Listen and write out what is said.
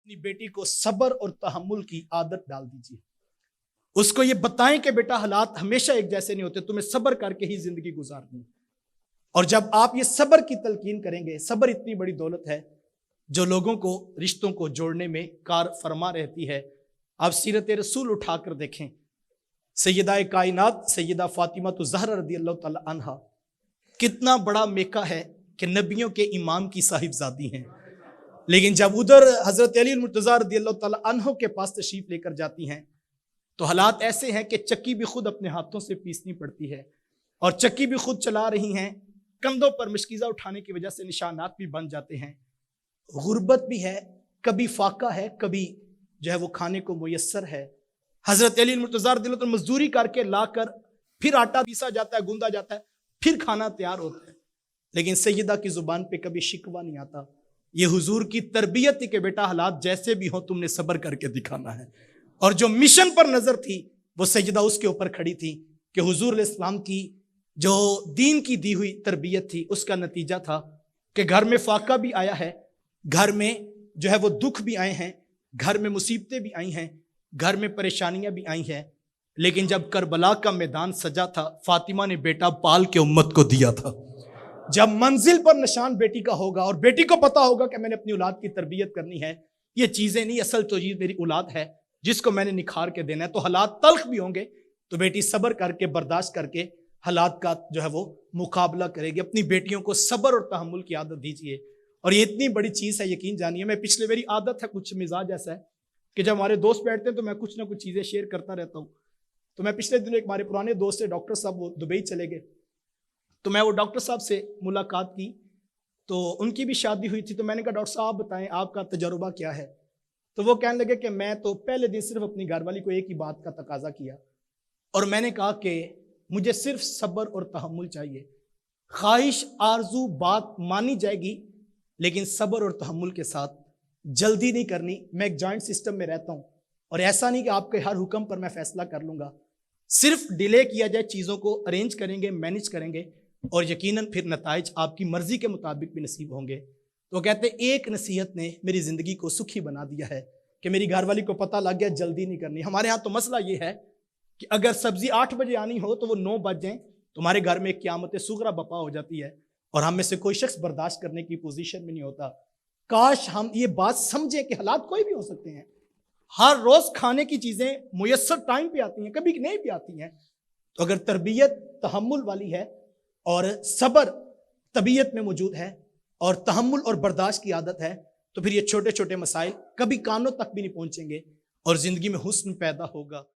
اپنی بیٹی کو صبر اور تحمل کی عادت ڈال دیجیے. اس کو یہ بتائیں کہ بیٹا حالات ہمیشہ ایک جیسے نہیں ہوتے, تمہیں صبر کر کے ہی زندگی گزارنی. اور جب آپ یہ صبر کی تلقین کریں گے, صبر اتنی بڑی دولت ہے جو لوگوں کو رشتوں کو جوڑنے میں کار فرما رہتی ہے. آپ سیرت رسول اٹھا کر دیکھیں, سیدہ کائنات سیدہ فاطمہ الزہرا رضی اللہ تعالی عنہا کتنا بڑا میکا ہے کہ نبیوں کے امام کی صاحبزادی ہیں, لیکن جب ادھر حضرت علی المرتضیٰ رضی اللہ تعالی عنہ کے پاس تشریف لے کر جاتی ہیں تو حالات ایسے ہیں کہ چکی بھی خود اپنے ہاتھوں سے پیسنی پڑتی ہے, اور چکی بھی خود چلا رہی ہیں, کندھوں پر مشکیزہ اٹھانے کی وجہ سے نشانات بھی بن جاتے ہیں, غربت بھی ہے, کبھی فاقہ ہے, کبھی جو ہے وہ کھانے کو میسر ہے. حضرت علی المرتضیٰ رضی اللہ عنہ مزدوری کر کے لا کر پھر آٹا پیسا جاتا ہے, گوندا جاتا ہے, پھر کھانا تیار ہوتا ہے, لیکن سیدہ کی زبان پہ کبھی شکوہ نہیں آتا. یہ حضور کی تربیت تھی کہ بیٹا حالات جیسے بھی ہوں تم نے صبر کر کے دکھانا ہے. اور جو مشن پر نظر تھی وہ سیدہ اس کے اوپر کھڑی تھی کہ حضور علیہ السلام کی جو دین کی دی ہوئی تربیت تھی اس کا نتیجہ تھا کہ گھر میں فاقہ بھی آیا ہے, گھر میں جو ہے وہ دکھ بھی آئے ہیں, گھر میں مصیبتیں بھی آئی ہیں, گھر میں پریشانیاں بھی آئی ہیں, لیکن جب کربلا کا میدان سجا تھا فاطمہ نے بیٹا پال کے امت کو دیا تھا. جب منزل پر نشان بیٹی کا ہوگا اور بیٹی کو پتا ہوگا کہ میں نے اپنی اولاد کی تربیت کرنی ہے, یہ چیزیں نہیں, اصل تو یہ میری اولاد ہے جس کو میں نے نکھار کے دینا ہے, تو حالات تلخ بھی ہوں گے تو بیٹی صبر کر کے برداشت کر کے حالات کا جو ہے وہ مقابلہ کرے گی. اپنی بیٹیوں کو صبر اور تحمل کی عادت دیجیے, اور یہ اتنی بڑی چیز ہے یقین جانیے. میں پچھلے میری عادت ہے, کچھ مزاج ایسا ہے کہ جب ہمارے دوست بیٹھتے ہیں تو میں کچھ نہ کچھ چیزیں شیئر کرتا رہتا ہوں. تو میں پچھلے دنوں ایک ہمارے پرانے دوست سے ڈاکٹر صاحب وہ دبئی چلے گئے, تو میں وہ ڈاکٹر صاحب سے ملاقات کی, تو ان کی بھی شادی ہوئی تھی. تو میں نے کہا ڈاکٹر صاحب آپ بتائیں آپ کا تجربہ کیا ہے؟ تو وہ کہنے لگے کہ میں تو پہلے دن صرف اپنی گھر والی کو ایک ہی بات کا تقاضا کیا, اور میں نے کہا کہ مجھے صرف صبر اور تحمل چاہیے. خواہش آرزو بات مانی جائے گی لیکن صبر اور تحمل کے ساتھ, جلدی نہیں کرنی. میں ایک جوائنٹ سسٹم میں رہتا ہوں, اور ایسا نہیں کہ آپ کے ہر حکم پر میں فیصلہ کر لوں گا. صرف ڈیلے کیا جائے, چیزوں کو ارینج کریں گے, مینج کریں گے, اور یقیناً پھر نتائج آپ کی مرضی کے مطابق بھی نصیب ہوں گے. تو کہتے ہیں ایک نصیحت نے میری زندگی کو سکھی بنا دیا ہے کہ میری گھر والی کو پتہ لگ گیا جلدی نہیں کرنی. ہمارے ہاں تو مسئلہ یہ ہے کہ اگر سبزی 8 بجے آنی ہو تو وہ 9 بج جائیں, تمہارے گھر میں ایک قیامت صغریٰ بپا ہو جاتی ہے, اور ہم میں سے کوئی شخص برداشت کرنے کی پوزیشن میں نہیں ہوتا. کاش ہم یہ بات سمجھیں کہ حالات کوئی بھی ہو سکتے ہیں. ہر روز کھانے کی چیزیں میسر ٹائم پہ آتی ہیں, کبھی نہیں بھی آتی ہیں. تو اگر تربیت تحمل والی ہے اور صبر طبیعت میں موجود ہے اور تحمل اور برداشت کی عادت ہے, تو پھر یہ چھوٹے چھوٹے مسائل کبھی کانوں تک بھی نہیں پہنچیں گے اور زندگی میں حسن پیدا ہوگا.